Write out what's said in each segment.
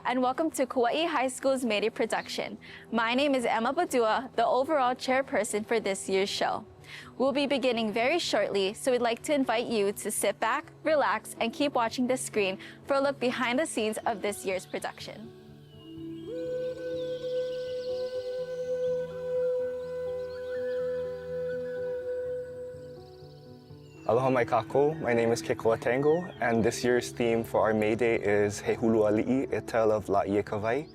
And welcome to Kauaʻi High School's Mayday production. My name is Emma Badua, the overall chairperson for this year's show. We'll be beginning very shortly, so we'd like to invite you to sit back, relax, and keep watching the screen for a look behind the scenes of this year's production. Aloha mai kākou, my name is Kekoa Tango, and this year's theme for our May Day is He Hulu Aliʻi, a tale of Lāʻieikawai.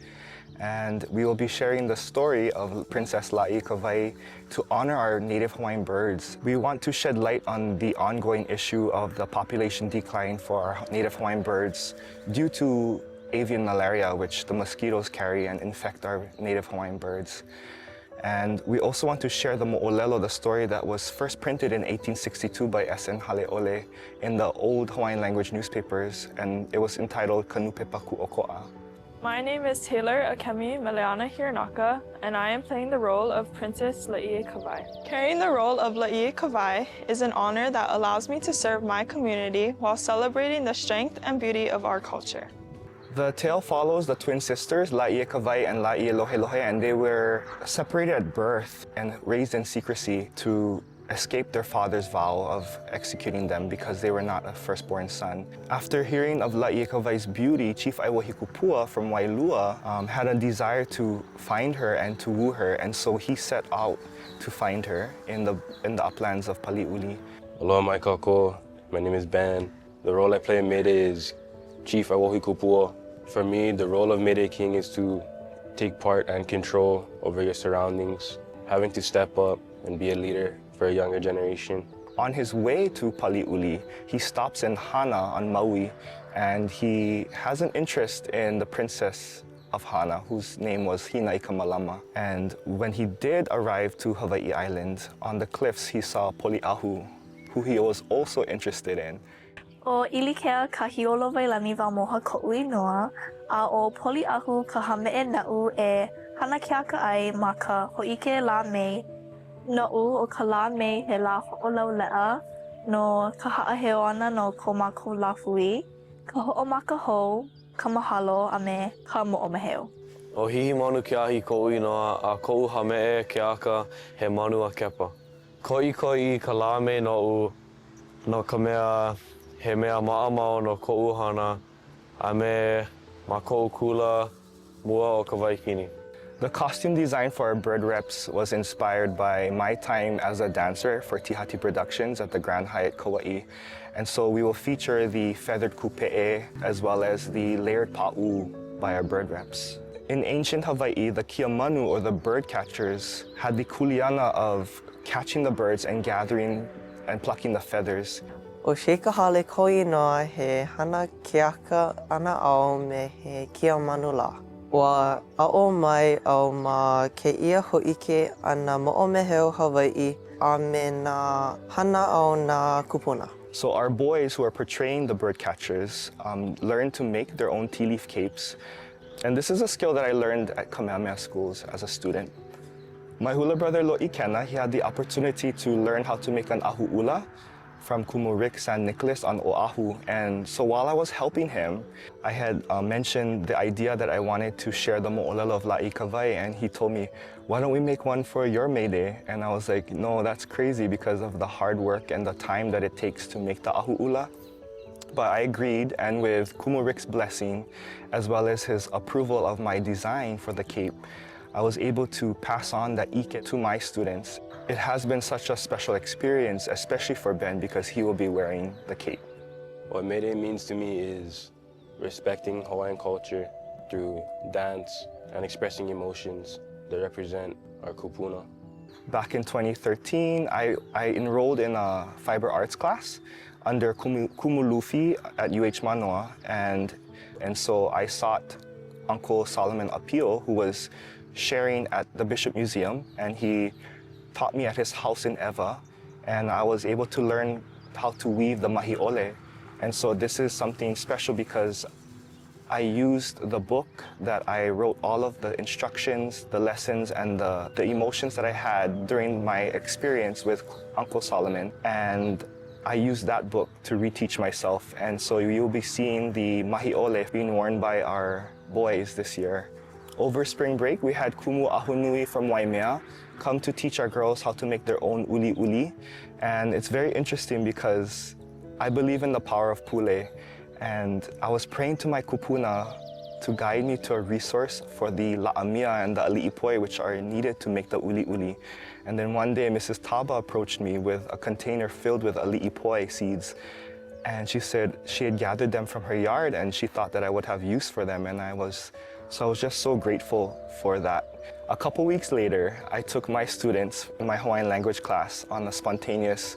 And we will be sharing the story of Princess Lāʻieikawai to honor our native Hawaiian birds. We want to shed light on the ongoing issue of the population decline for our native Hawaiian birds due to avian malaria, which the mosquitoes carry and infect our native Hawaiian birds. And we also want to share the mo'olelo, the story that was first printed in 1862 by S.N. Haleʻole in the old Hawaiian language newspapers, and it was entitled Kanupepa Kuʻokoʻa. My name is Taylor Akemi Meleana Hiranaka, and I am playing the role of Princess Lāʻieikawai. Carrying the role of Lāʻieikawai is an honor that allows me to serve my community while celebrating the strength and beauty of our culture. The tale follows the twin sisters, Lāʻieikawai and Lāʻielohelohe, and they were separated at birth and raised in secrecy to escape their father's vow of executing them because they were not a firstborn son. After hearing of Lāʻieikawai's beauty, Chief Aiwahikupua from Wailua had a desire to find her and to woo her, and so he set out to find her in the uplands of Paliʻuli. Aloha mai kākou, my name is Ben. The role I play in Mayday is Chief Aiwahikupua. For me, the role of Mayday King is to take part and control over your surroundings, having to step up and be a leader for a younger generation. On his way to Paliʻuli, he stops in Hana on Maui, and he has an interest in the princess of Hana, whose name was Hinaika Malama. And when he did arrive to Hawaii Island, on the cliffs he saw Poliʻahu, who he was also interested in. O Ilikea ka hiolo wailani wa moha koʻui noa, a o Poliʻahu ka hameʻe naʻu e hana keaka ai ma ka Hōʻike lā mei. Noʻu o ka lā mei he lā hoʻolauleʻa no ka haʻaheo ana no ko mākou lāhui, ka hoʻomaka hou, ka mahalo a me ka moʻomaheo. O hihi manu ke ahi koʻui noa a koʻu hameʻe keaka he manu a kepa. Koʻikoʻi ka lā mei noʻu no ka mea he mea maʻamao no koʻu hana a me ma koʻu kula mua o ka waikini. The costume design for our bird reps was inspired by my time as a dancer for Tihati Productions at the Grand Hyatt Kauaʻi. And so we will feature the feathered kupeʻe as well as the layered pa'u by our bird reps. In ancient Hawaii, the kiamanu, or the bird catchers, had the kuleana of catching the birds and gathering and plucking the feathers. O Sheikahale koi noa he hana keaka ana ao me he kiamanu la. Wa a'o mai au ma ke ia hōʻike ana mo'omeheo Hawaii a me nā hana au nā kupuna. So our boys who are portraying the bird catchers learn to make their own tea leaf capes. And this is a skill that I learned at Kamehameha schools as a student. My hula brother Lo'ikena, he had the opportunity to learn how to make an ahu'ula from Kumu Rick San Nicolas on Oahu. And so while I was helping him, I had mentioned the idea that I wanted to share the mo'olelo of Lāʻieikawai, and he told me, why don't we make one for your May Day? And I was like, no, that's crazy because of the hard work and the time that it takes to make the ahu'ula. but I agreed, and with Kumu Rick's blessing, as well as his approval of my design for the cape, I was able to pass on that ike to my students. It has been such a special experience, especially for Ben, because he will be wearing the cape. What May Day means to me is respecting Hawaiian culture through dance and expressing emotions that represent our kupuna. Back in 2013, I enrolled in a fiber arts class under Kumu Luffy at UH Manoa, and so I sought Uncle Solomon Apio, who was sharing at the Bishop Museum, and he taught me at his house in Eva, and I was able to learn how to weave the mahiole. And so this is something special because I used the book that I wrote all of the instructions, the lessons, and the emotions that I had during my experience with Uncle Solomon. And I used that book to reteach myself. And so you'll be seeing the mahiole being worn by our boys this year. Over spring break, we had Kumu Ahunui from Waimea come to teach our girls how to make their own uli uli. And it's very interesting because I believe in the power of pule. And I was praying to my kupuna to guide me to a resource for the la'amia and the aliʻipoi, which are needed to make the uli uli. And then one day, Mrs. Taba approached me with a container filled with aliʻipoi seeds. And she said she had gathered them from her yard and she thought that I would have use for them. And I was just so grateful for that. A couple weeks later, I took my students in my Hawaiian language class on a spontaneous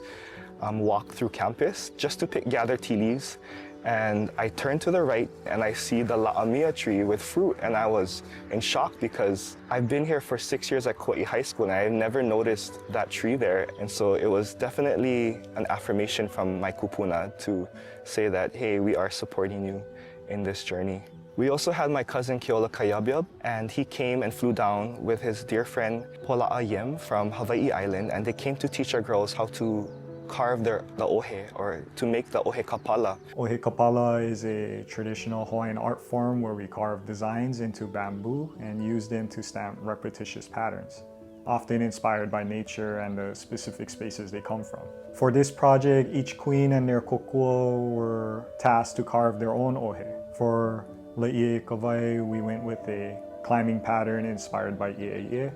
walk through campus just to gather tea leaves. And I turned to the right and I see the la'amia tree with fruit, and I was in shock because I've been here for 6 years at Kauaʻi High School and I had never noticed that tree there. And so it was definitely an affirmation from my kupuna to say that, hey, we are supporting you in this journey. We also had my cousin Keola Kayabyab, and he came and flew down with his dear friend Pola'a Yim from Hawaii Island, and they came to teach our girls how to carve the ohe, or to make the ohe kapala. Ohe kapala is a traditional Hawaiian art form where we carve designs into bamboo and use them to stamp repetitious patterns, often inspired by nature and the specific spaces they come from. For this project, each queen and their kokua were tasked to carve their own ohe. For Lāʻieikawai, we went with a climbing pattern inspired by Ieʻeie.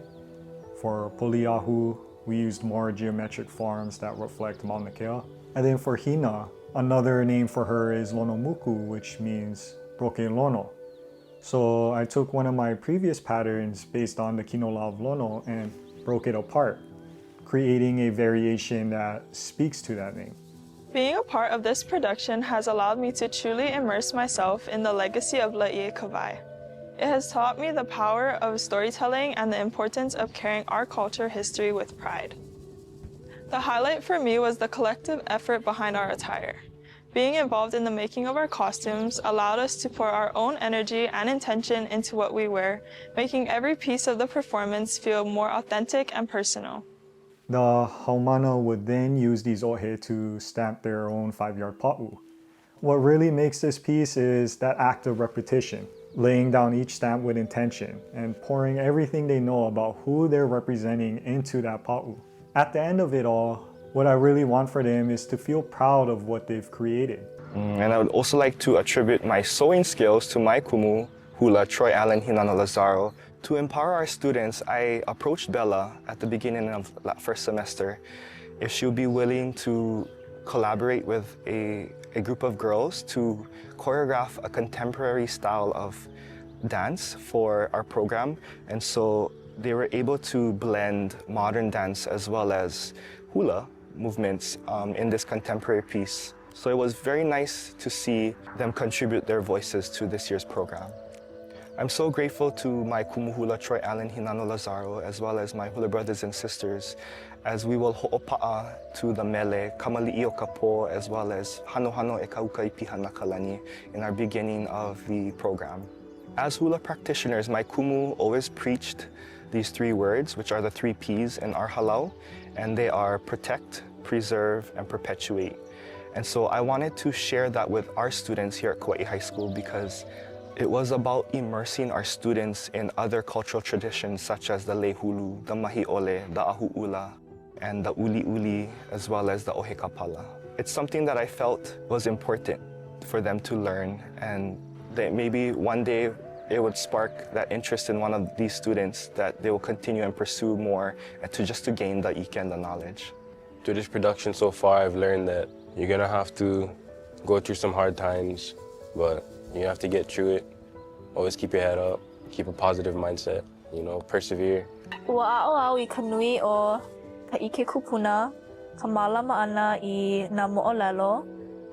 For Poliahu, we used more geometric forms that reflect Mauna Kea. And then for Hina, another name for her is Lonomuku, which means broke lono. So I took one of my previous patterns based on the kinola of Lono and broke it apart, creating a variation that speaks to that name. Being a part of this production has allowed me to truly immerse myself in the legacy of Lāʻieikawai. It has taught me the power of storytelling and the importance of carrying our culture history with pride. The highlight for me was the collective effort behind our attire. Being involved in the making of our costumes allowed us to pour our own energy and intention into what we wear, making every piece of the performance feel more authentic and personal. The Haumāna would then use these ohe to stamp their own 5-yard pa'u. What really makes this piece is that act of repetition, laying down each stamp with intention and pouring everything they know about who they're representing into that pa'u. At the end of it all, what I really want for them is to feel proud of what they've created. And I would also like to attribute my sewing skills to my kumu, hula, Troy Allen Hinano Lazaro. To empower our students, I approached Bella at the beginning of that first semester if she would be willing to collaborate with a group of girls to choreograph a contemporary style of dance for our program. And so they were able to blend modern dance as well as hula movements in this contemporary piece. So it was very nice to see them contribute their voices to this year's program. I'm so grateful to my kumu hula Troy Allen Hinano Lazaro, as well as my hula brothers and sisters, as we will ho'opa'a to the mele, kamali'i o ka po, as well as hano hano e kauka i piha na kalani in our beginning of the program. As hula practitioners, my kumu always preached these 3 words, which are the 3 P's in our halau, and they are protect, preserve, and perpetuate. And so I wanted to share that with our students here at Kauaʻi High School because it was about immersing our students in other cultural traditions such as the lehulu, the mahiole, the ahu'ula, and the uli uli, as well as the ohe kapala. It's something that I felt was important for them to learn, and that maybe one day it would spark that interest in one of these students that they will continue and pursue more and just to gain the ʻike and the knowledge. Through this production so far, I've learned that you're gonna have to go through some hard times, but you have to get through it. Always keep your head up, keep a positive mindset, you know, persevere. Ua a'o I ka nui o ka ʻike kupuna, ka mālama ana I nā mo'olelo,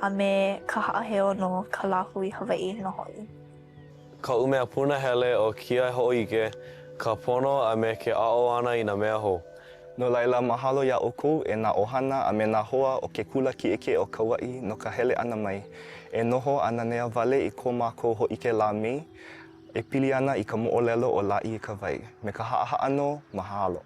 a me ka ha'aheo no ka lāhui Hawaiʻi no hoʻi. Ka umea punahele o kia hōʻike, ka pono a me ke a'o ana I nā mea hou. No laila, mahalo ia ʻoukou e nā ʻohana a me nā hoa o ke kula kiʻeke o Kauaʻi no ka hele ana mai. E noho ana nea wale I ko mākou hōʻike lā mei, e pili ana I ka moʻolelo o Lāʻieikawai. Me ka ha'aha'ano, mahalo.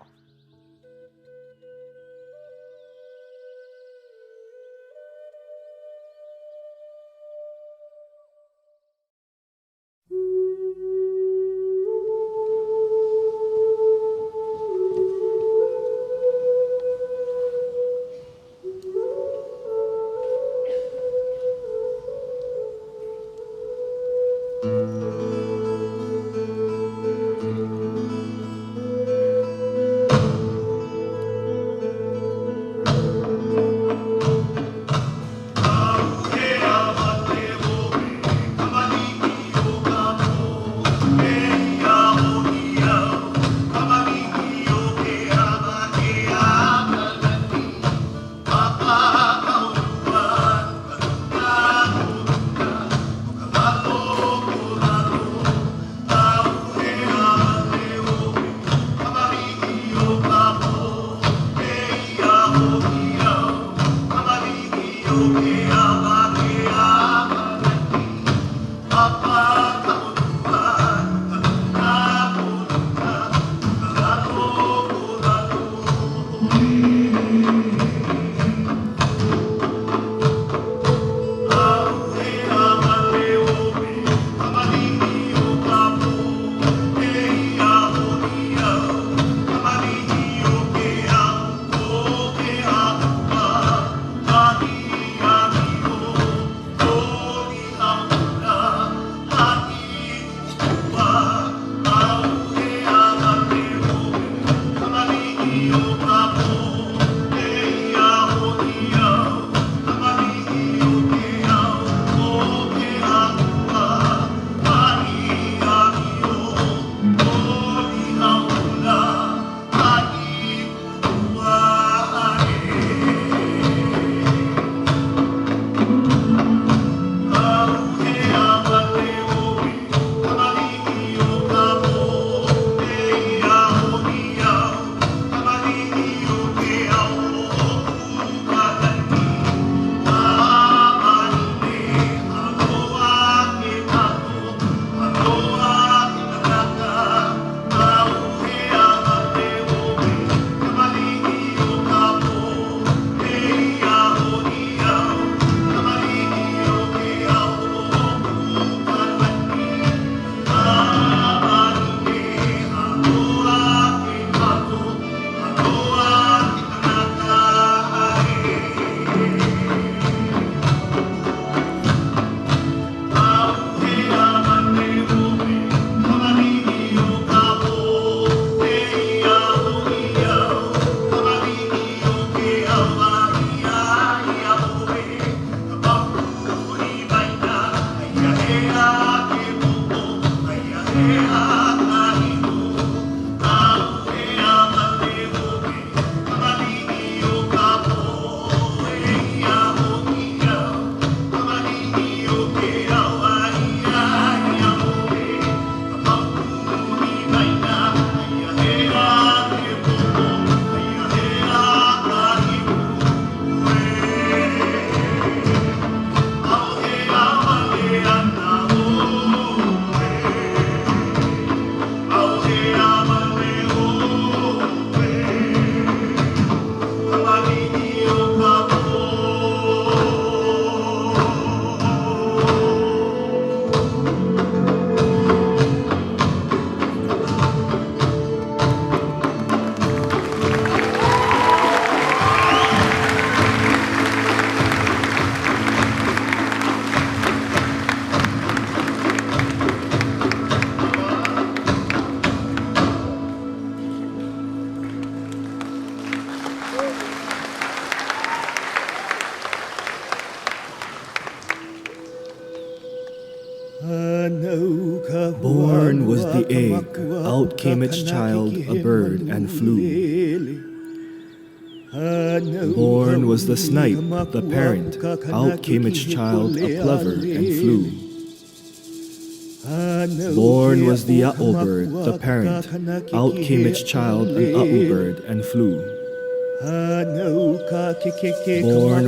Born was the egg, out came its child, a bird, and flew. Born was the snipe, the parent, out came its child, a plover, and flew. Born was the a'o bird, the parent, out came its child, an a'u bird, and flew. Born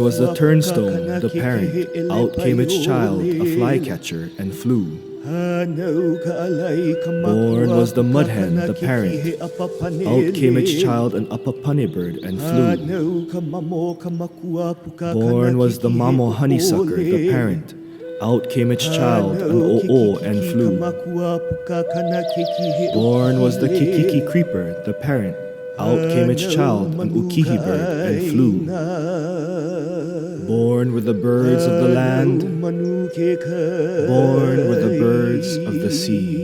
was the turnstone, the parent, out came its child, a flycatcher, and flew. Born was the mud hen, the parent, out came its child, an apapane bird, and flew. Born was the mamo honeysucker, the parent, out came its child, an o'o, and flew. Born was the kikiki creeper, the parent, out came its child, an ukihi bird, and flew. Born were the birds of the land, born were the birds of the sea.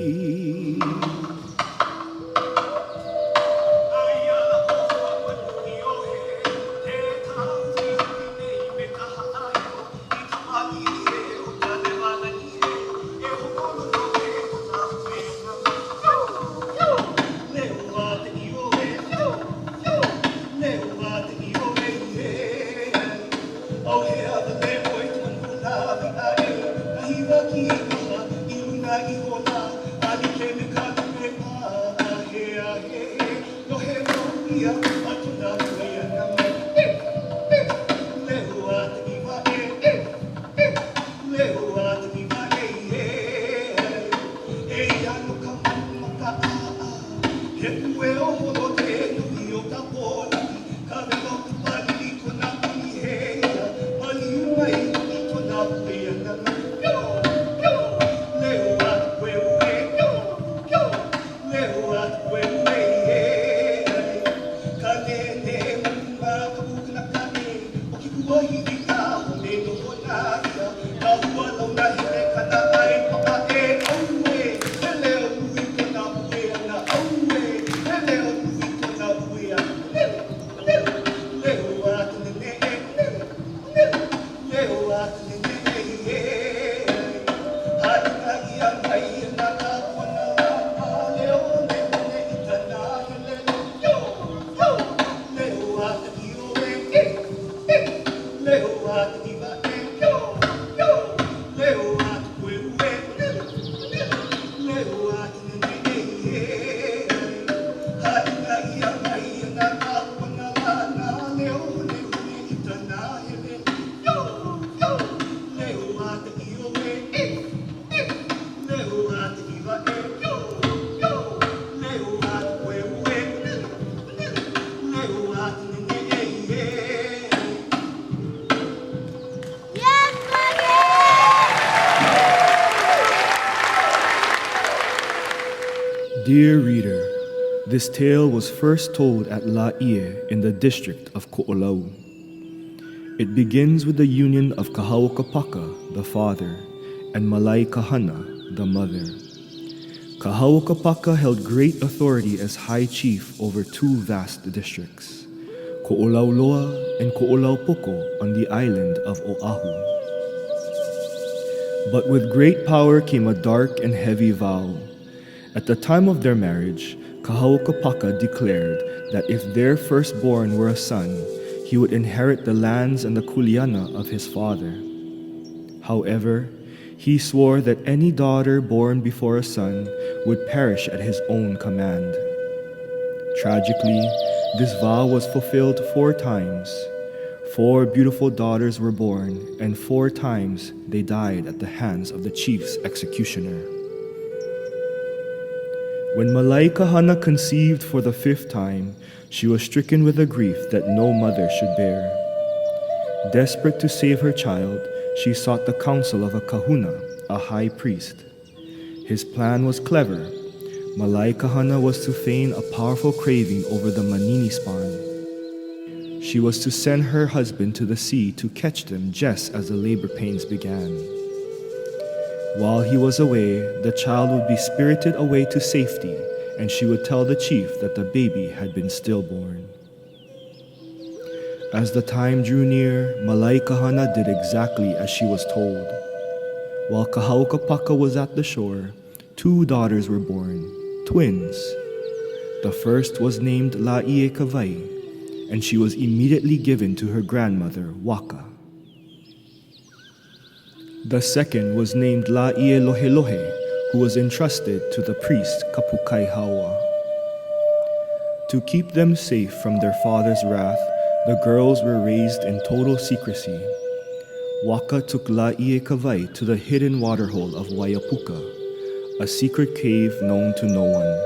Dear reader, this tale was first told at Lāʻieikawai in the district of Koʻolau. It begins with the union of Kahauokapaka, the father, and Malaʻieikahana, the mother. Kahauokapaka held great authority as high chief over two vast districts, Koʻolauloa and Koʻolaupoko on the island of Oahu. But with great power came a dark and heavy vow. At the time of their marriage, Kahauokapaka declared that if their firstborn were a son, he would inherit the lands and the kuleana of his father. However, he swore that any daughter born before a son would perish at his own command. Tragically, this vow was fulfilled 4 times. 4 beautiful daughters were born, and 4 times they died at the hands of the chief's executioner. When Malaʻieikahana conceived for the 5th time, she was stricken with a grief that no mother should bear. Desperate to save her child, she sought the counsel of a kahuna, a high priest. His plan was clever. Malaʻieikahana was to feign a powerful craving over the manini spawn. She was to send her husband to the sea to catch them just as the labor pains began. While he was away, the child would be spirited away to safety, and she would tell the chief that the baby had been stillborn. As the time drew near, Malaʻieikahana did exactly as she was told. While Kahaukapaka was at the shore, 2 daughters were born, twins. The first was named Lāʻieikawai, and she was immediately given to her grandmother, Waka. The second was named Lāʻielohelohe, who was entrusted to the priest Kapukaihawa. To keep them safe from their father's wrath, the girls were raised in total secrecy. Waka took Lāʻieikawai to the hidden waterhole of Waiapuka, a secret cave known to no one.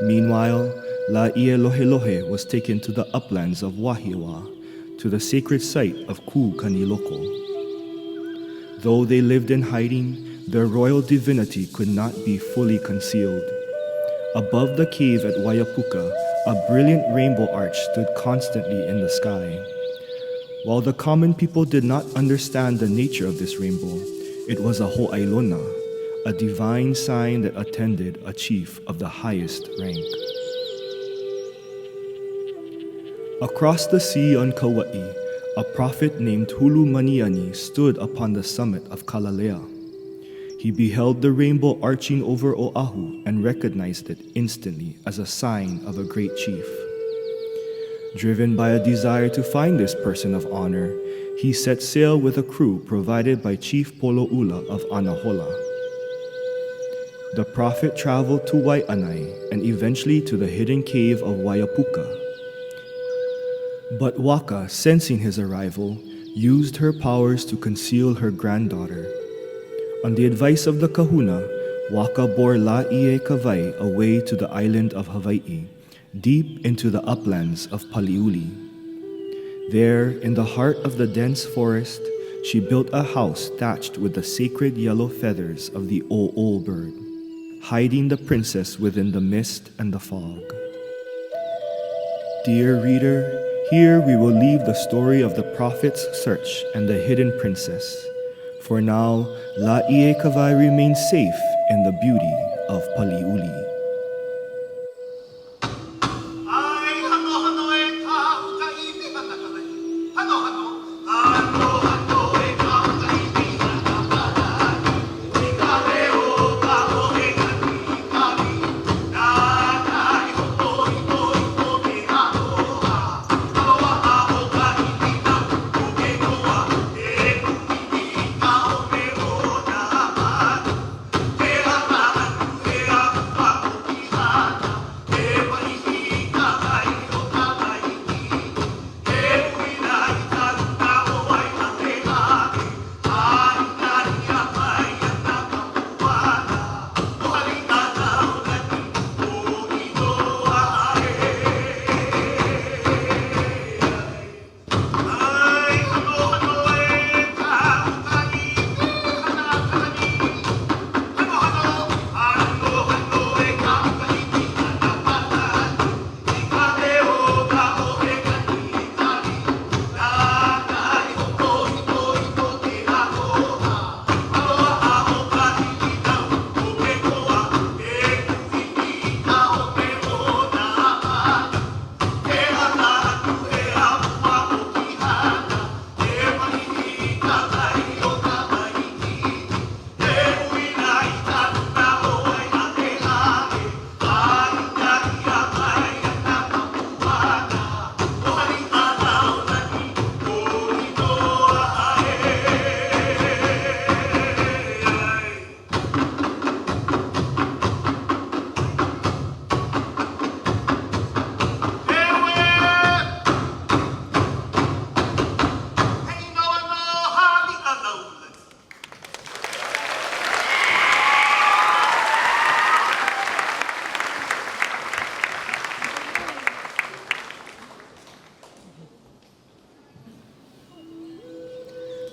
Meanwhile, Lāʻielohelohe was taken to the uplands of Wahiawa, to the sacred site of Kukaniloko. Though they lived in hiding, their royal divinity could not be fully concealed. Above the cave at Waiapuka, a brilliant rainbow arch stood constantly in the sky. While the common people did not understand the nature of this rainbow, it was a ho'ailona, a divine sign that attended a chief of the highest rank. Across the sea on Kauaʻi, a prophet named Hulu Maniani stood upon the summit of Kalalea. He beheld the rainbow arching over Oahu and recognized it instantly as a sign of a great chief. Driven by a desire to find this person of honor, he set sail with a crew provided by Chief Poloʻula of Anahola. The prophet traveled to Waiʻanae and eventually to the hidden cave of Waiapuka. But Waka, sensing his arrival, used her powers to conceal her granddaughter. On the advice of the kahuna, Waka bore Lāʻieikawai away to the island of Hawaii, deep into the uplands of Paliuli. There, in the heart of the dense forest, she built a house thatched with the sacred yellow feathers of the o'o bird, hiding the princess within the mist and the fog. Dear reader, here we will leave the story of the prophet's search and the hidden princess. For now, Lāʻieikawai remains safe in the beauty of Paliuli.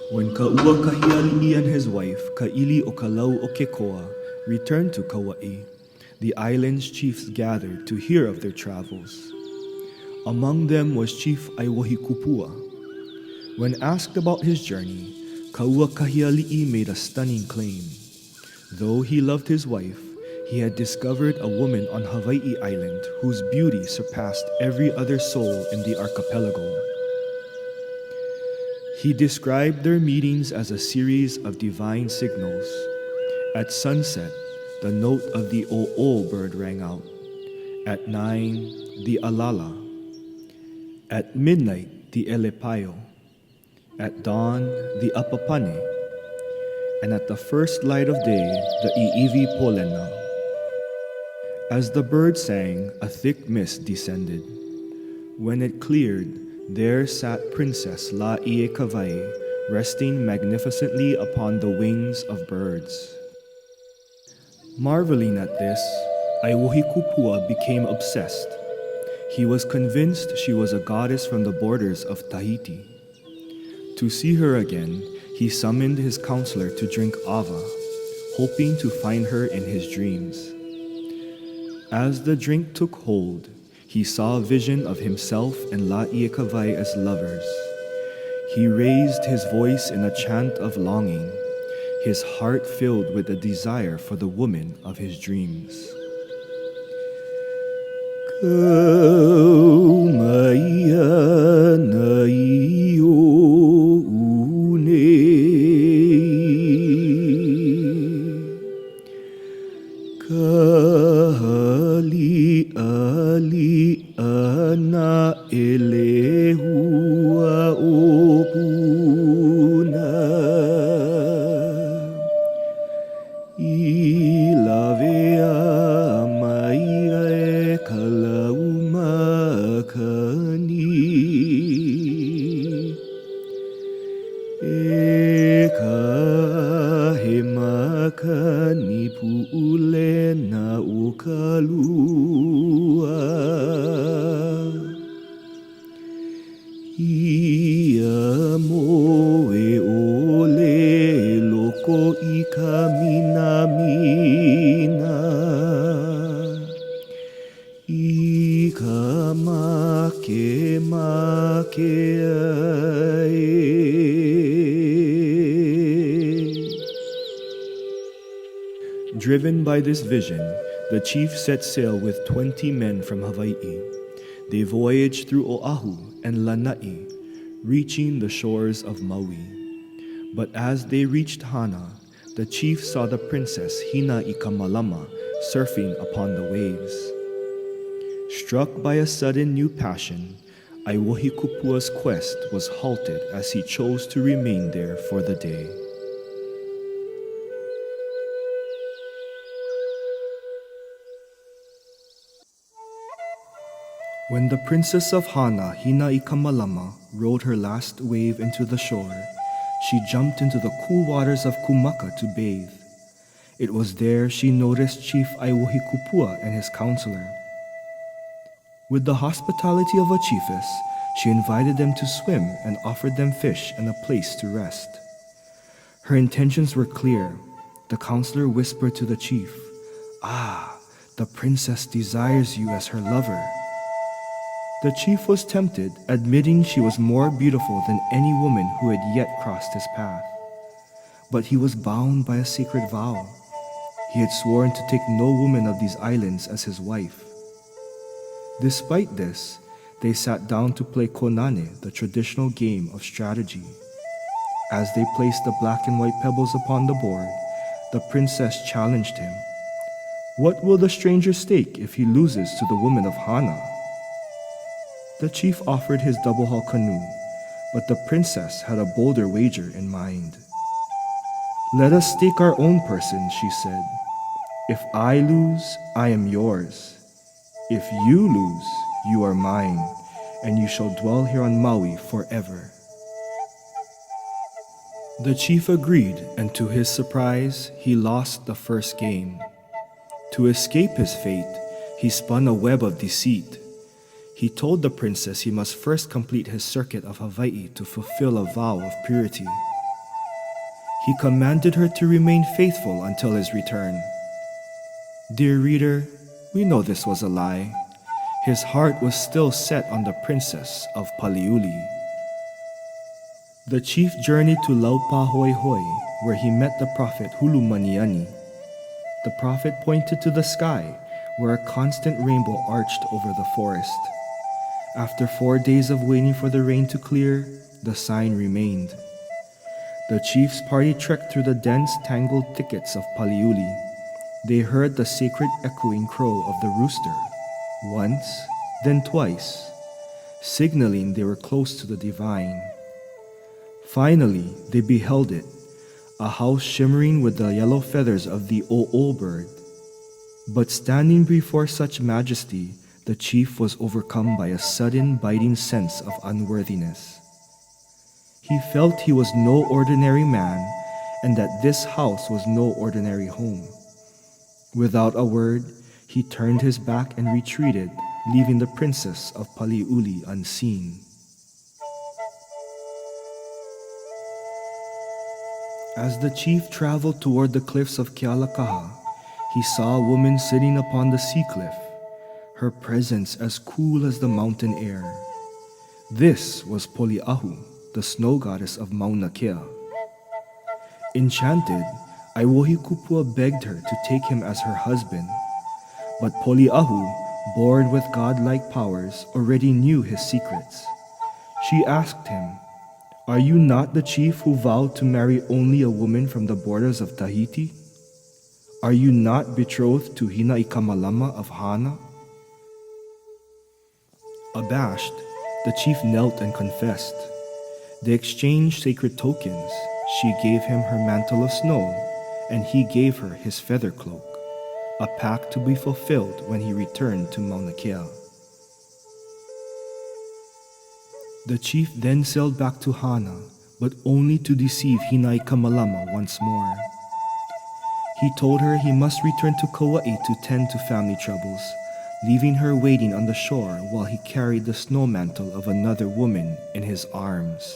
When Hōʻike Aliʻi and his wife, Kaili o Kalau o Kekoa, returned to Kauaʻi, the island's chiefs gathered to hear of their travels. Among them was Chief Aiwohikupua. When asked about his journey, Kauaʻi Aliʻi made a stunning claim. Though he loved his wife, he had discovered a woman on Hawaii Island whose beauty surpassed every other soul in the archipelago. He described their meetings as a series of divine signals. At sunset, the note of the o'o bird rang out. At 9, the alala. At midnight, the elepaio. At dawn, the apapane. And at the first light of day, the iiwi polena. As the bird sang, a thick mist descended. When it cleared, there sat Princess Lāʻieikawai, resting magnificently upon the wings of birds. Marveling at this, Aiwohikupua became obsessed. He was convinced she was a goddess from the borders of Tahiti. To see her again, he summoned his counselor to drink ava, hoping to find her in his dreams. As the drink took hold, he saw a vision of himself and Lāʻieikawai as lovers. He raised his voice in a chant of longing, his heart filled with a desire for the woman of his dreams. Kauaʻi nai o une, Aliʻi ana elehua o puna, I lavea mai e kalaumakani, e ka he makani puʻule na o kalua. Ia mo e ole loko I ka minamina, I ka make ai. Driven by this vision, the chief set sail with 20 men from Hawaii. They voyaged through Oahu and Lanai, reaching the shores of Maui. But as they reached Hana, the chief saw the princess Hina I Kamalama surfing upon the waves. Struck by a sudden new passion, Aiwohikupua's quest was halted as he chose to remain there for the day. When the princess of Hana, Hina I Kamalama, rode her last wave into the shore, she jumped into the cool waters of Kumaka to bathe. It was there she noticed Chief Aiwohikupua and his counselor. With the hospitality of a chiefess, she invited them to swim and offered them fish and a place to rest. Her intentions were clear. The counselor whispered to the chief, "Ah, the princess desires you as her lover." The chief was tempted, admitting she was more beautiful than any woman who had yet crossed his path. But he was bound by a sacred vow. He had sworn to take no woman of these islands as his wife. Despite this, they sat down to play konane, the traditional game of strategy. As they placed the black and white pebbles upon the board, the princess challenged him. What will the stranger stake if he loses to the woman of Hana? The chief offered his double-hull canoe, but the princess had a bolder wager in mind. "Let us stake our own person," she said. "If I lose, I am yours. If you lose, you are mine, and you shall dwell here on Maui forever." The chief agreed, and to his surprise, he lost the first game. To escape his fate, he spun a web of deceit. He told the princess he must first complete his circuit of Hawaii to fulfill a vow of purity. He commanded her to remain faithful until his return. Dear reader, we know this was a lie. His heart was still set on the princess of Paliuli. The chief journeyed to Laupahoehoe, where he met the prophet Hulu Maniani. The prophet pointed to the sky, where a constant rainbow arched over the forest. After 4 days of waiting for the rain to clear, the sign remained. The chief's party trekked through the dense, tangled thickets of Paliuli. They heard the sacred echoing crow of the rooster, once, then twice, signaling they were close to the divine. Finally, they beheld it, a house shimmering with the yellow feathers of the o'o bird. But standing before such majesty, the chief was overcome by a sudden biting sense of unworthiness. He felt he was no ordinary man and that this house was no ordinary home. Without a word, he turned his back and retreated, leaving the princess of Paliuli unseen. As the chief traveled toward the cliffs of Kealakaha, he saw a woman sitting upon the sea cliff, her presence as cool as the mountain air. This was Poliahu, the snow goddess of Mauna Kea. Enchanted, Aiwohikupua begged her to take him as her husband, but Poliahu, born with godlike powers, already knew his secrets. She asked him, "Are you not the chief who vowed to marry only a woman from the borders of Tahiti? Are you not betrothed to Hinaikamalama of Hana?" Abashed, the chief knelt and confessed. They exchanged sacred tokens. She gave him her mantle of snow, and he gave her his feather cloak, a pact to be fulfilled when he returned to Mauna Kea. The chief then sailed back to Hana, but only to deceive Hinaikamalama once more. He told her he must return to Kauaʻi to tend to family troubles, leaving her waiting on the shore while he carried the snow mantle of another woman in his arms.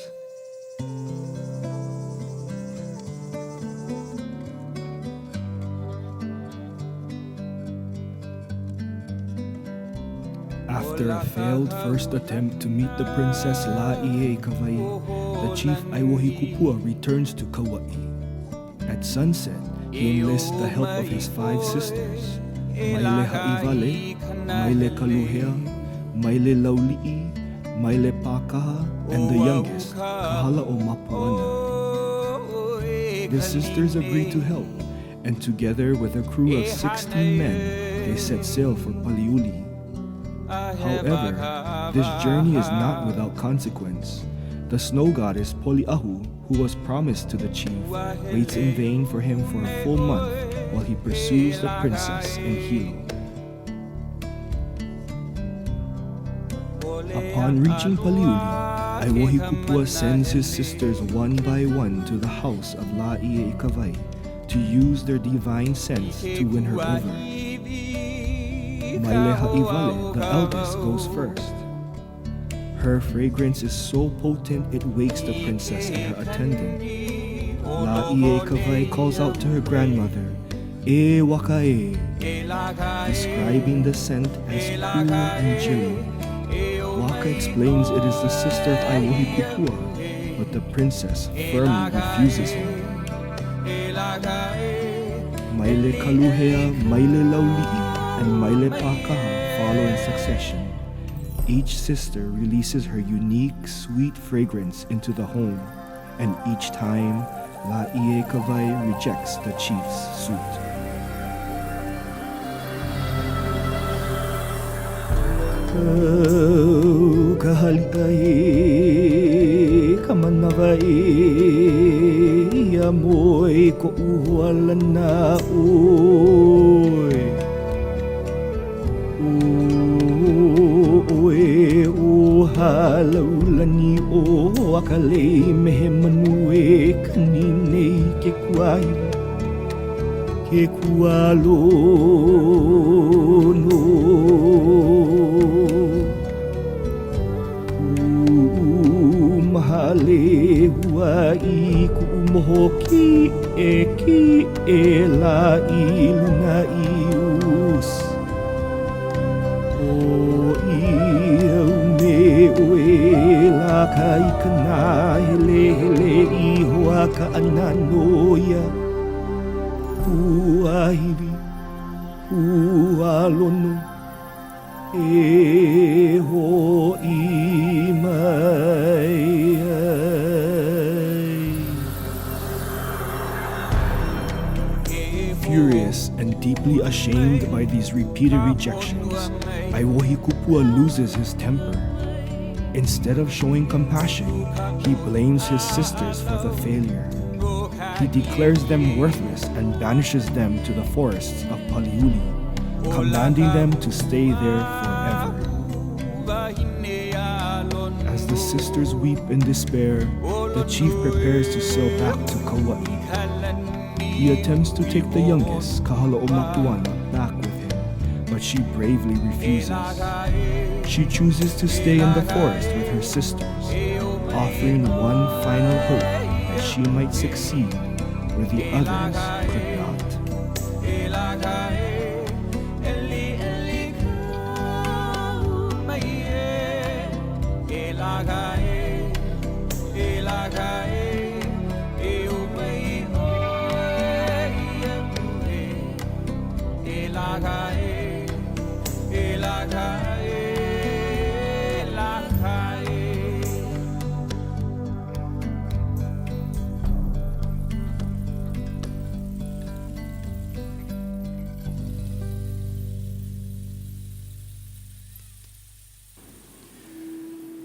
After a failed first attempt to meet the Princess Lāʻieikawai, the chief Aiwohikupua returns to Kauaʻi. At sunset, he enlists the help of his 5 sisters, Maile Ha'ivale, Maile Kaluhea, Maile Lauli'i, Maile Pakaha, and the youngest, Kahala o Mapuana. The sisters agreed to help, and together with a crew of 16 men, they set sail for Paliuli. However, this journey is not without consequence. The snow goddess Poliahu, who was promised to the chief, waits in vain for him for a full month while he pursues the princess in Hilo. Upon reaching Paliuli, Aiwohikupua sends his sisters one by one to the house of Lāʻieikawai to use their divine sense to win her over. Maile Ha'ivale, the eldest, goes first. Her fragrance is so potent it wakes the princess and her attendant. Lāʻieikawai calls out to her grandmother, "E wakae," describing the scent as cool and chilly. Waka explains it is the sister of Aiwohikupua, but the princess firmly refuses him. Maile Kaluhea, Maile Lauli'i, and Maile Pakaha follow in succession. Each sister releases her unique, sweet fragrance into the home, and each time, Lāʻieikawai rejects the chief's suit. Kahali'ai, kamanawai, iamoe ko uhualana oi. Oe o halaulani o akalei mehe manue kaninei ke kuai. Ke kualono. Mahale huai ku moho ki e la iluna ius. O iau me oe la kai kana hele hele I hoa ka ananoia. Huahiwi, hualono, e ho I mai. Furious and deeply ashamed by these repeated rejections, Aiwohikupua loses his temper. Instead of showing compassion, he blames his sisters for the failure. He declares them worthless and banishes them to the forests of Paliuli, commanding them to stay there forever. As the sisters weep in despair, the chief prepares to sail back to Kauaʻi. He attempts to take the youngest, Kahalaʻomapuana, back with him, but she bravely refuses. She chooses to stay in the forest with her sisters, offering one final hope that she might succeed where the others could not.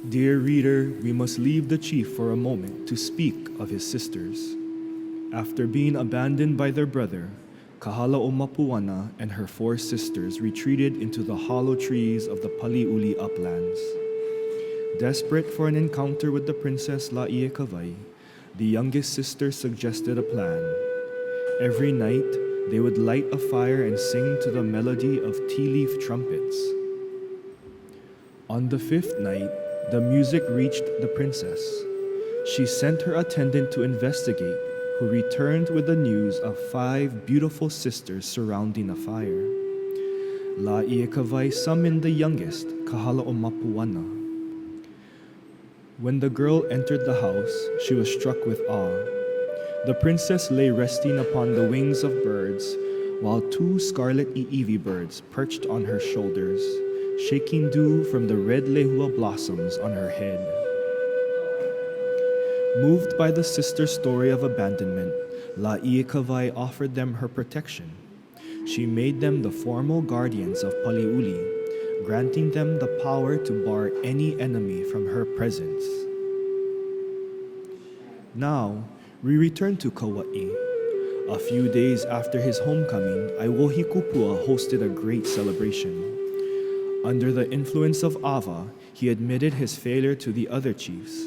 Dear reader, we must leave the chief for a moment to speak of his sisters. After being abandoned by their brother, Kahalaʻomapuana and her 4 sisters retreated into the hollow trees of the Paliuli uplands. Desperate for an encounter with the Princess Lāʻieikawai, the youngest sister suggested a plan. Every night, they would light a fire and sing to the melody of tea-leaf trumpets. On the 5th night, the music reached the princess. She sent her attendant to investigate, who returned with the news of 5 beautiful sisters surrounding a fire. Lāʻieikawai summoned the youngest, Kahalaʻomapuana. When the girl entered the house, she was struck with awe. The princess lay resting upon the wings of birds, while 2 scarlet iiwi birds perched on her shoulders, shaking dew from the red lehua blossoms on her head. Moved by the sister's story of abandonment, Lāʻieikawai offered them her protection. She made them the formal guardians of Paliuli, granting them the power to bar any enemy from her presence. Now, we return to Kauaʻi. A few days after his homecoming, Aiwohikupua hosted a great celebration. Under the influence of Ava, he admitted his failure to the other chiefs.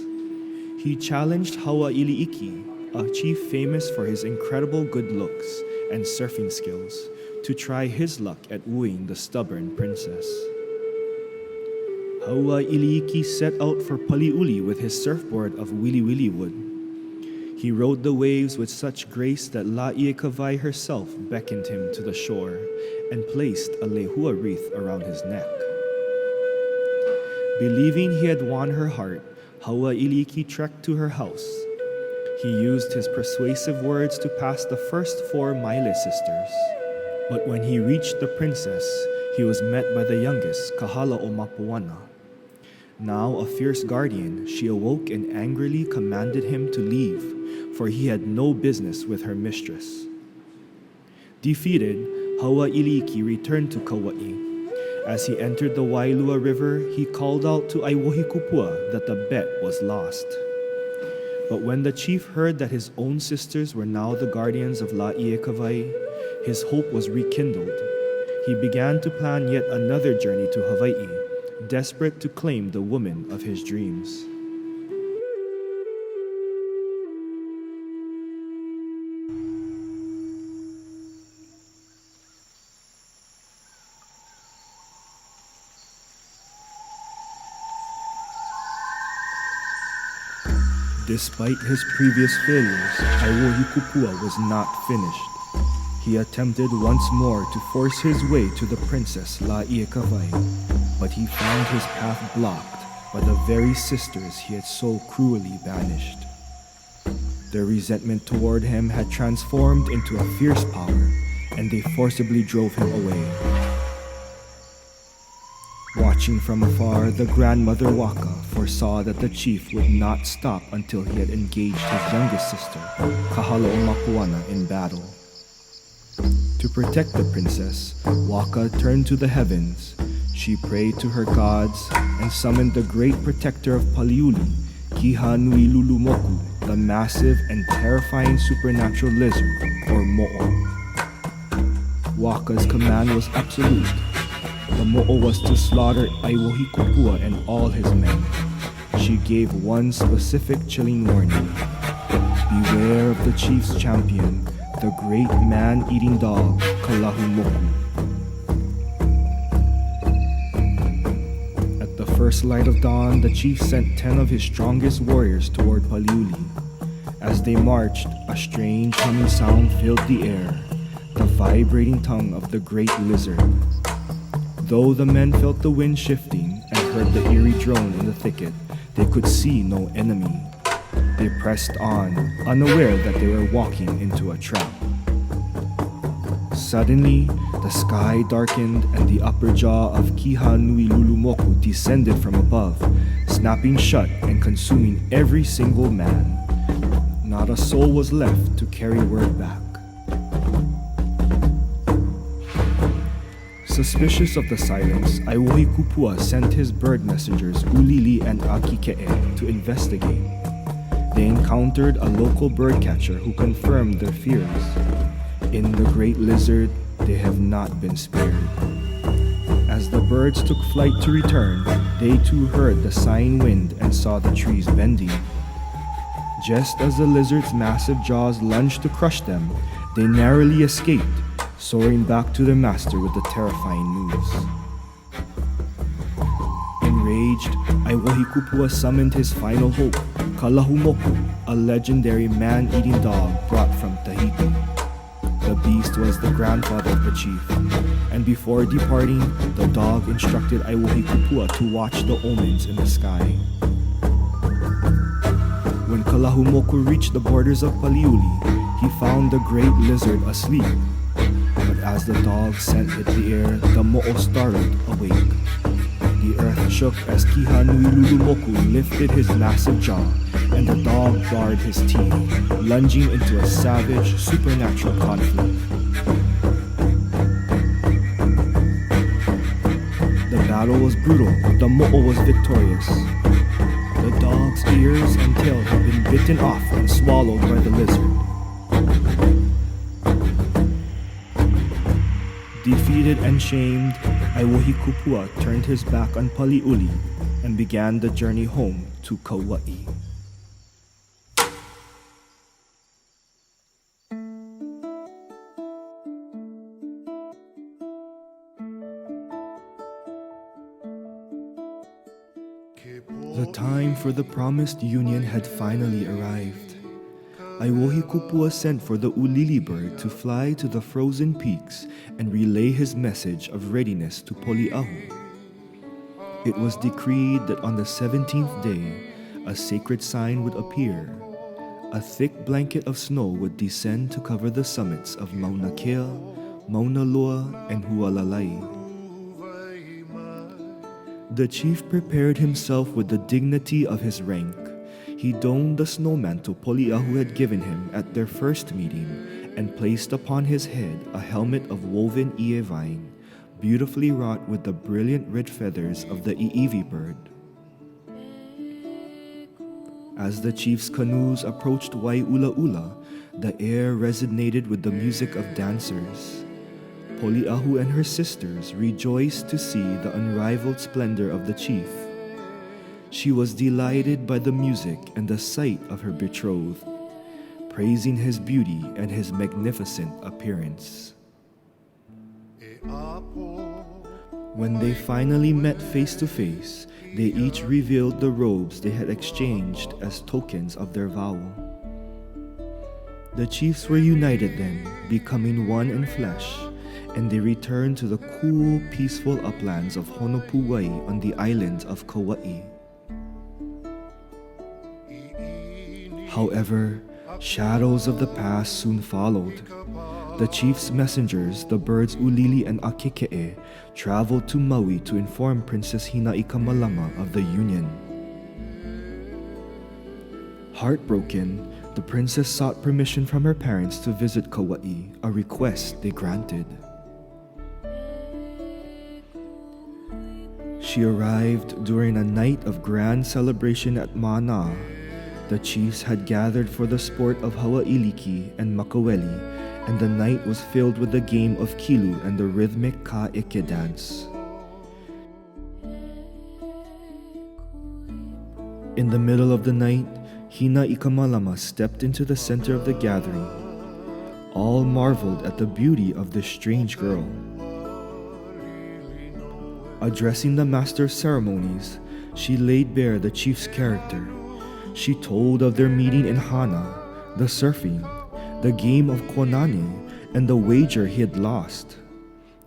He challenged Hauʻaiʻiliʻiki, a chief famous for his incredible good looks and surfing skills, to try his luck at wooing the stubborn princess. Hauʻaiʻiliʻiki set out for Paliuli with his surfboard of wiliwili wood. He rode the waves with such grace that Lāʻieikawai herself beckoned him to the shore and placed a lehua wreath around his neck. Believing he had won her heart, Hauʻaiʻiliʻiki trekked to her house. He used his persuasive words to pass the first 4 Maile sisters. But when he reached the princess, he was met by the youngest, Kahalaʻomapuana. Now a fierce guardian, she awoke and angrily commanded him to leave, for he had no business with her mistress. Defeated, Hauʻaiʻiliʻiki returned to Kauaʻi. As he entered the Wailua River, he called out to Aiwohikupua that the bet was lost. But when the chief heard that his own sisters were now the guardians of Lāʻieikawai, his hope was rekindled. He began to plan yet another journey to Hawaii, desperate to claim the woman of his dreams. Despite his previous failures, Aiwohikupua was not finished. He attempted once more to force his way to the Princess Lāʻieikawai, but he found his path blocked by the very sisters he had so cruelly banished. Their resentment toward him had transformed into a fierce power, and they forcibly drove him away. Watching from afar, the grandmother Waka foresaw that the chief would not stop until he had engaged his youngest sister, Kahalaʻomapuana, in battle. To protect the princess, Waka turned to the heavens. She prayed to her gods and summoned the great protector of Paliuli, Kihanuilulumoku, the massive and terrifying supernatural lizard, or mo'o. Waka's command was absolute. The mo'o was to slaughter Aiwohikupua and all his men. She gave one specific chilling warning. Beware of the chief's champion, the great man-eating dog, Kalahumoku. At the first light of dawn, the chief sent 10 of his strongest warriors toward Paliuli. As they marched, a strange humming sound filled the air, the vibrating tongue of the great lizard. Though the men felt the wind shifting and heard the eerie drone in the thicket, they could see no enemy. They pressed on, unaware that they were walking into a trap. Suddenly, the sky darkened and the upper jaw of Kihanuilulumoku descended from above, snapping shut and consuming every single man. Not a soul was left to carry word back. Suspicious of the silence, Aiwohikupua sent his bird messengers Ulili and Akike'e to investigate. They encountered a local bird catcher who confirmed their fears. In the great lizard, they have not been spared. As the birds took flight to return, they too heard the sighing wind and saw the trees bending. Just as the lizard's massive jaws lunged to crush them, they narrowly escaped, soaring back to their master with the terrifying news. Enraged, Aiwohikupua summoned his final hope, Kalahumoku, a legendary man-eating dog brought from Tahiti. The beast was the grandfather of the chief, and before departing, the dog instructed Aiwohikupua to watch the omens in the sky. When Kalahumoku reached the borders of Paliuli, he found the great lizard asleep. But as the dog scent hit the air, the mo'o startled awake. The earth shook as Kihanuilulumoku lifted his massive jaw, and the dog bared his teeth, lunging into a savage, supernatural conflict. The battle was brutal, but the mo'o was victorious. The dog's ears and tail had been bitten off and swallowed by the lizard. Defeated and shamed, Aiwohikupua turned his back on Paliuli and began the journey home to Kauaʻi. The time for the promised union had finally arrived. Aiwohikupua sent for the ulili bird to fly to the frozen peaks and relay his message of readiness to Poliahu. It was decreed that on the 17th day, a sacred sign would appear. A thick blanket of snow would descend to cover the summits of Mauna Kea, Mauna Loa, and Hualalai. The chief prepared himself with the dignity of his rank. He donned the snow mantle Poliahu had given him at their first meeting and placed upon his head a helmet of woven ie vine, beautifully wrought with the brilliant red feathers of the iiwi bird. As the chief's canoes approached Waiʻulaʻula, the air resonated with the music of dancers. Poliahu and her sisters rejoiced to see the unrivaled splendor of the chief. She was delighted by the music and the sight of her betrothed, praising his beauty and his magnificent appearance. When they finally met face to face, they each revealed the robes they had exchanged as tokens of their vow. The chiefs were united then, becoming one in flesh, and they returned to the cool, peaceful uplands of Honopuʻai on the island of Kauaʻi. However, shadows of the past soon followed. The chief's messengers, the birds Ulili and Akike'e, traveled to Maui to inform Princess Hinaʻikamalama of the union. Heartbroken, The princess sought permission from her parents to visit Kauaʻi, a request they granted. She arrived during a night of grand celebration at Mana. The chiefs had gathered for the sport of Hauaʻiliki and Makaweli, and the night was filled with the game of kilu and the rhythmic Kāʻike dance. In the middle of the night, Hina Ikamalama stepped into the center of the gathering. All marveled at the beauty of this strange girl. Addressing the master of ceremonies, she laid bare the chief's character. She told of their meeting in Hana, the surfing, the game of Konani, and the wager he had lost.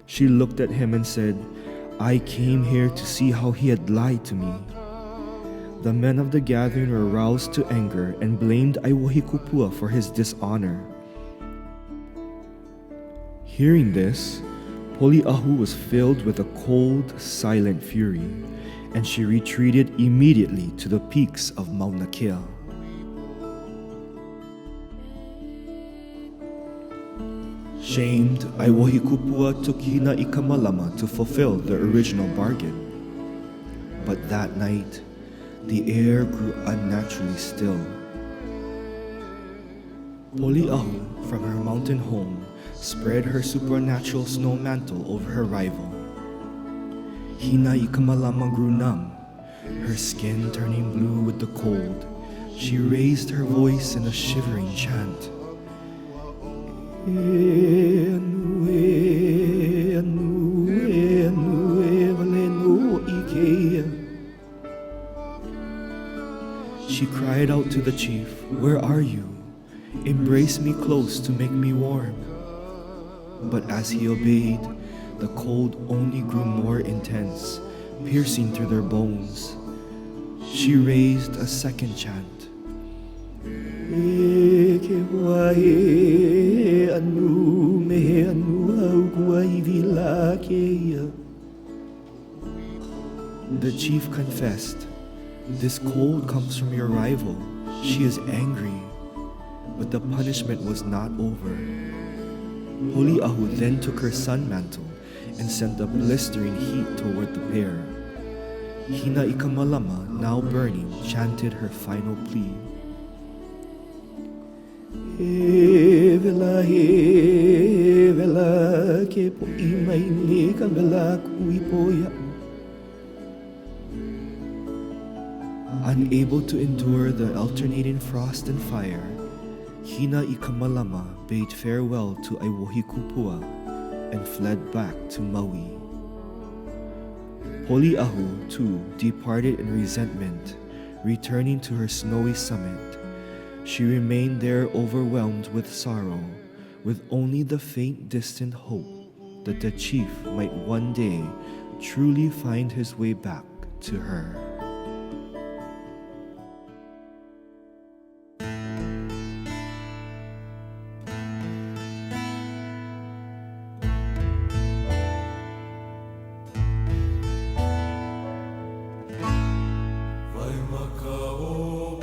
She looked at him and said, "I came here to see how he had lied to me." The men of the gathering were roused to anger and blamed Aiwohikupua for his dishonor. Hearing this, Poliahu was filled with a cold, silent fury, and she retreated immediately to the peaks of Mauna Kea. Shamed, Aiwohikupua took Hina Ikamalama to fulfill the original bargain. But that night, the air grew unnaturally still. Poliahu, from her mountain home, spread her supernatural snow mantle over her rival. Hina Ikamalama grew numb, her skin turning blue with the cold. She raised her voice in a shivering chant. She cried out to the chief, "Where are you? Embrace me close to make me warm." But as he obeyed, the cold only grew more intense, piercing through their bones. She raised a second chant. The chief confessed, "This cold comes from your rival. She is angry." But the punishment was not over. Poliahu then took her sun mantle and sent a blistering heat toward the pair. Hina Ikamalama, now burning, chanted her final plea. Unable to endure the alternating frost and fire, Hina Ikamalama bade farewell to Aiwohikupua and fled back to Maui. Poliahu, too, departed in resentment, returning to her snowy summit. She remained there overwhelmed with sorrow, with only the faint distant hope that the chief might one day truly find his way back to her. Aloha,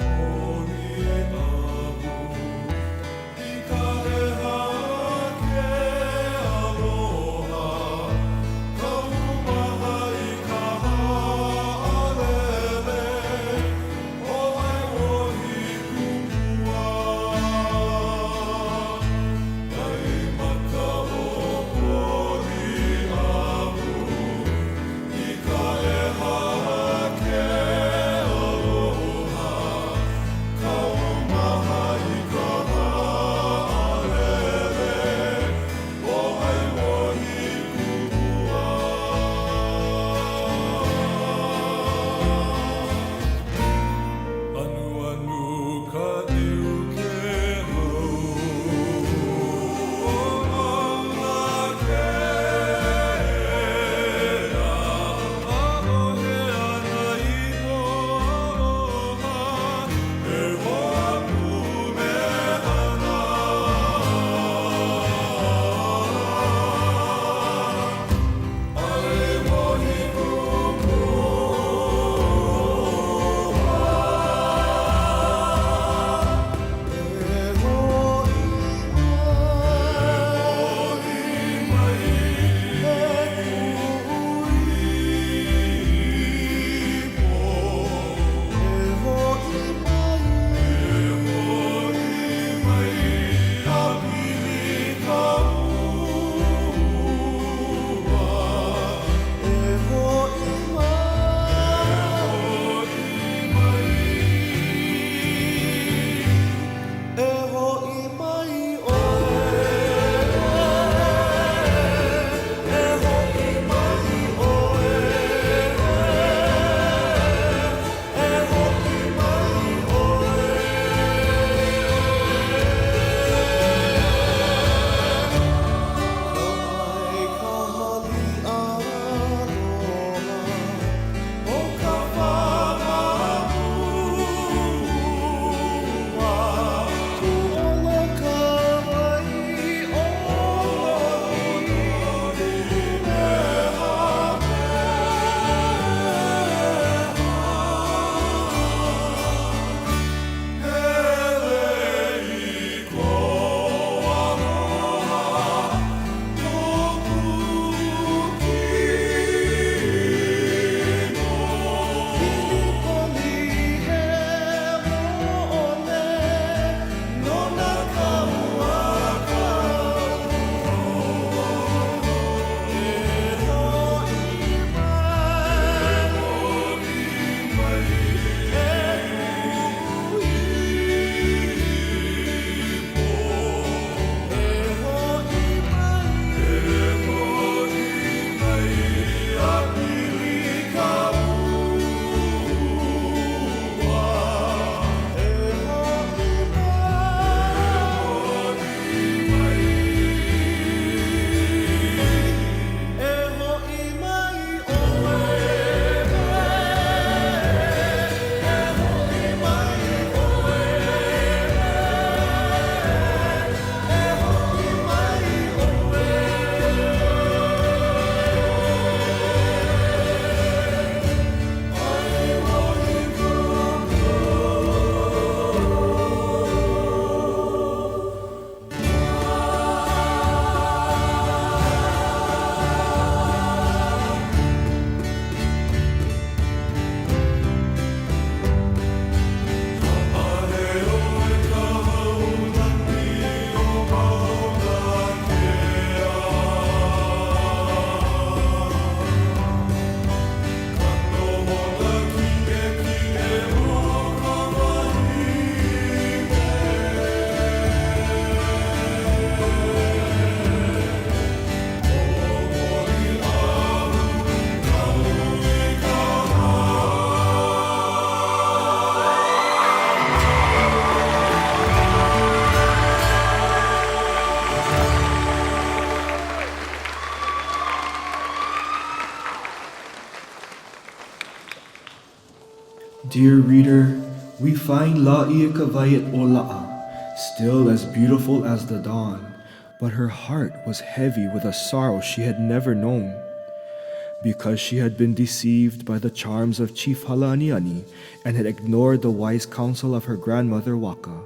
Dear reader, we find Lāʻieikawai at Ola'a, still as beautiful as the dawn, but her heart was heavy with a sorrow she had never known. Because she had been deceived by the charms of Chief Halaniani and had ignored the wise counsel of her grandmother Waka,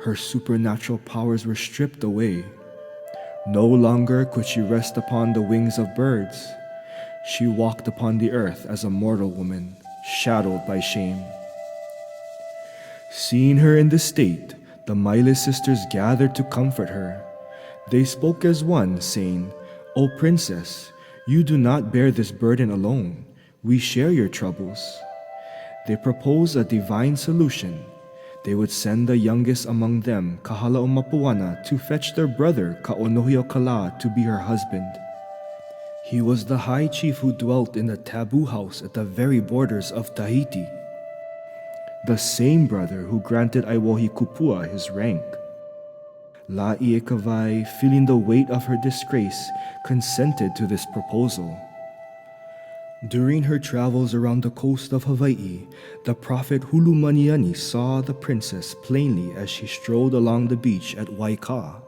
her supernatural powers were stripped away. No longer could she rest upon the wings of birds. She walked upon the earth as a mortal woman, shadowed by shame. Seeing her in this state, the Maile sisters gathered to comfort her. They spoke as one, saying, "O princess, you do not bear this burden alone. We share your troubles." They proposed a divine solution. They would send the youngest among them, Kahala'omapuana, to fetch their brother, Ka'onohiokala, to be her husband. He was the high chief who dwelt in the taboo house at the very borders of Tahiti. The same brother who granted Aiwohi Kupua his rank. Lāʻieikawai, feeling the weight of her disgrace, consented to this proposal. During her travels around the coast of Hawaii, the prophet Hulumaniani saw the princess plainly as she strolled along the beach at Waika.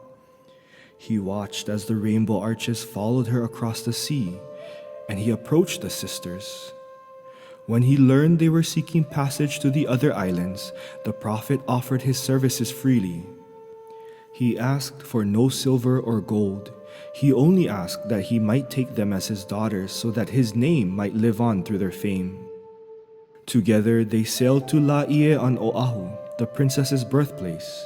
He watched as the rainbow arches followed her across the sea, and he approached the sisters. When he learned they were seeking passage to the other islands, the prophet offered his services freely. He asked for no silver or gold. He only asked that he might take them as his daughters so that his name might live on through their fame. Together they sailed to Lāʻie on Oahu, the princess's birthplace.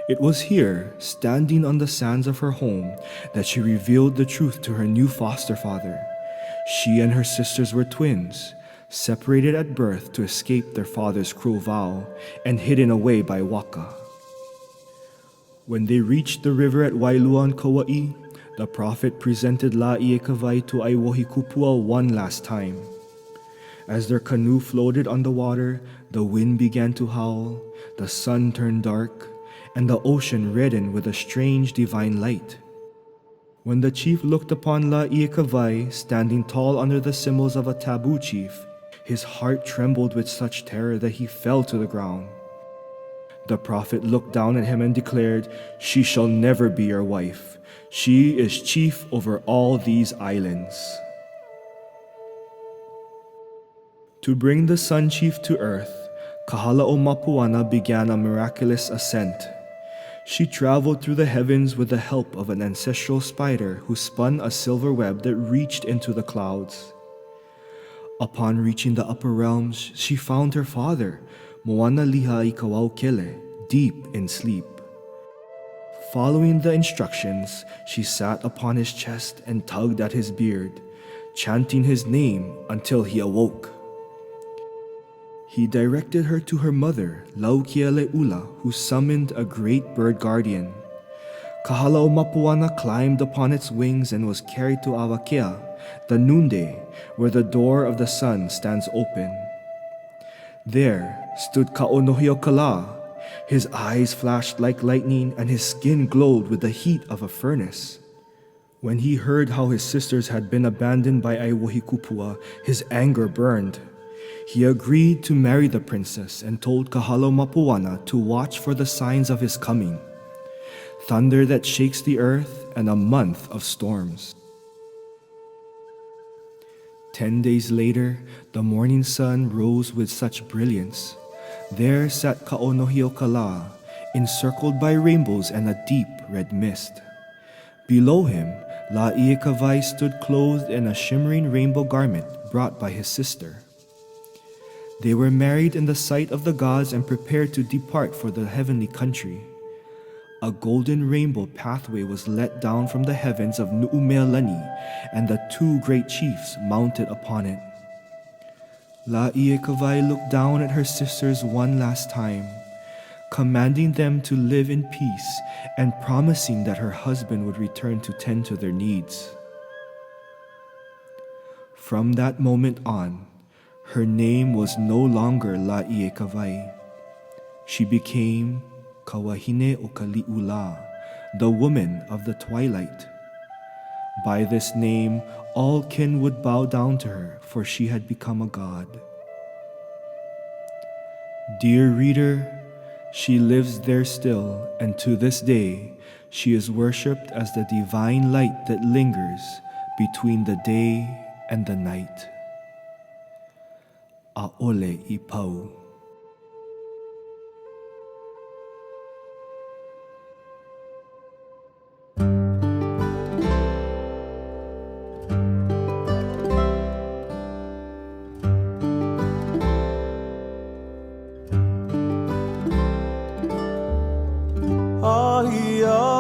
It was here, standing on the sands of her home, that she revealed the truth to her new foster father. She and her sisters were twins, separated at birth to escape their father's cruel vow, and hidden away by Waka. When they reached the river at Wailua on Kauaʻi, the prophet presented Lāʻieikawai to Aiwohi Kupua one last time. As their canoe floated on the water, the wind began to howl, the sun turned dark, and the ocean reddened with a strange divine light. When the chief looked upon Lāʻieikawai standing tall under the symbols of a taboo chief, his heart trembled with such terror that he fell to the ground. The prophet looked down at him and declared, "She shall never be your wife. She is chief over all these islands." To bring the Sun Chief to earth, Kahala'omapuana began a miraculous ascent. She traveled through the heavens with the help of an ancestral spider who spun a silver web that reached into the clouds. Upon reaching the upper realms, she found her father, Moana Liha I Kawaukele, deep in sleep. Following the instructions, she sat upon his chest and tugged at his beard, chanting his name until he awoke. He directed her to her mother, Laukieleula, who summoned a great bird guardian. Kahala'omapuana climbed upon its wings and was carried to Awakea, the noonday, where the door of the sun stands open. There stood Ka'onohiokala. His eyes flashed like lightning and his skin glowed with the heat of a furnace. When he heard how his sisters had been abandoned by Aiwohi Kupua, his anger burned. He agreed to marry the princess and told Kahala'omapuana to watch for the signs of his coming: thunder that shakes the earth and a month of storms. 10 days later, the morning sun rose with such brilliance. There sat Ka'onohiokala, encircled by rainbows and a deep red mist. Below him, Lāʻieikawai stood clothed in a shimmering rainbow garment brought by his sister. They were married in the sight of the gods and prepared to depart for the heavenly country. A golden rainbow pathway was let down from the heavens of Nu'umealani, and the two great chiefs mounted upon it. Lāʻieikawai looked down at her sisters one last time, commanding them to live in peace and promising that her husband would return to tend to their needs. From that moment on, her name was no longer Lāʻieikawai. She became Kawahine o Kali'ula, the woman of the twilight. By this name, all kin would bow down to her, for she had become a god. Dear reader, she lives there still, and to this day, she is worshipped as the divine light that lingers between the day and the night. A'ole I pau. Hallelujah.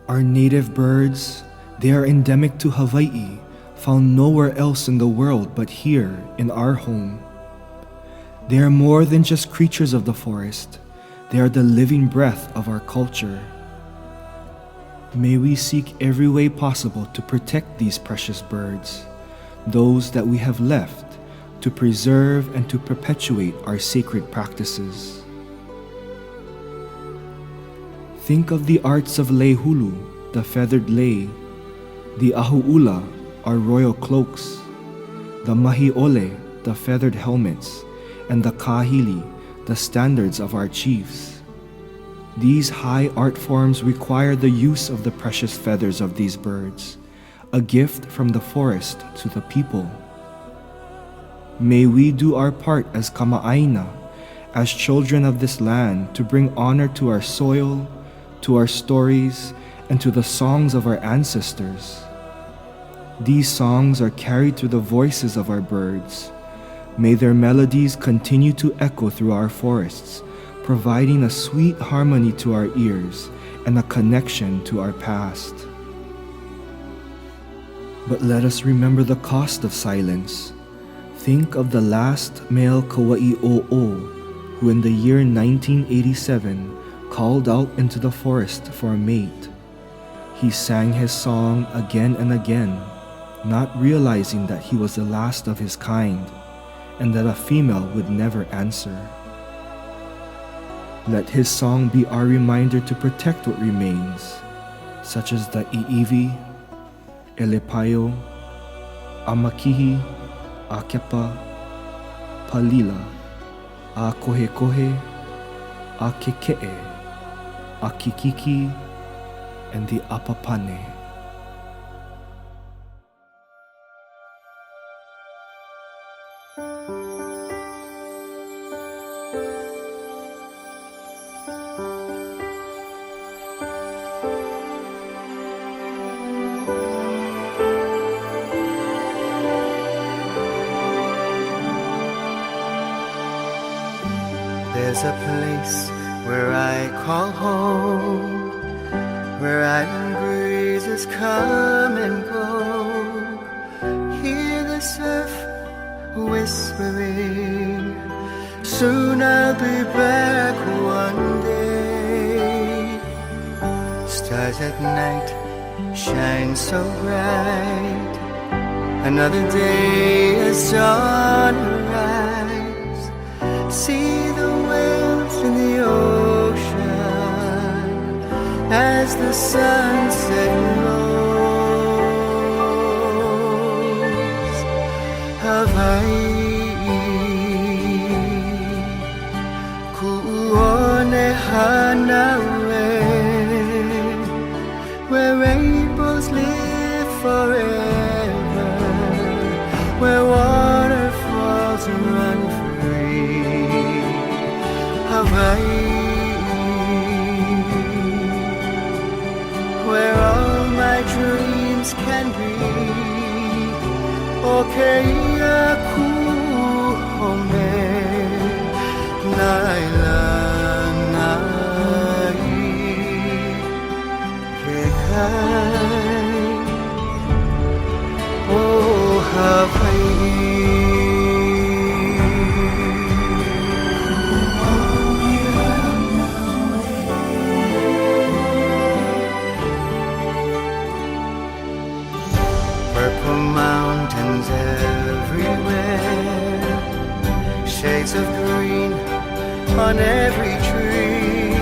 Our native birds, they are endemic to Hawaii, found nowhere else in the world but here in our home. They are more than just creatures of the forest. They are the living breath of our culture. May we seek every way possible to protect these precious birds, those that we have left, to preserve and to perpetuate our sacred practices. Think of the arts of lei hulu, the feathered lei, the ahu'ula, our royal cloaks, the mahi'ole, the feathered helmets, and the kahili, the standards of our chiefs. These high art forms require the use of the precious feathers of these birds, a gift from the forest to the people. May we do our part as kama'aina, as children of this land, to bring honor to our soil, to our stories, and to the songs of our ancestors. These songs are carried through the voices of our birds. May their melodies continue to echo through our forests, providing a sweet harmony to our ears and a connection to our past. But let us remember the cost of silence. Think of the last male Kauaʻi o'o, who in the year 1987 called out into the forest for a mate. He sang his song again and again, not realizing that he was the last of his kind, and that a female would never answer. Let his song be our reminder to protect what remains, such as the i'iwi, elepaio, amakihi, akepa, palila, a kohekohe, a keke'e, a kikiki, and the apapane. There's a place where I call home, where island breezes come and go. Hear the surf whispering, soon I'll be back one day. Stars at night shine so bright, another day is on the rise. See the waves in the ocean as the sunset glows. Hawaii, ku'one hanawe, where rainbows live forever, where waterfalls run free. Hawaii, where all my dreams can be. Okeia kuhome, naila nai, kekai, oh Hawaii. Purple mountains everywhere, shades of green on every tree.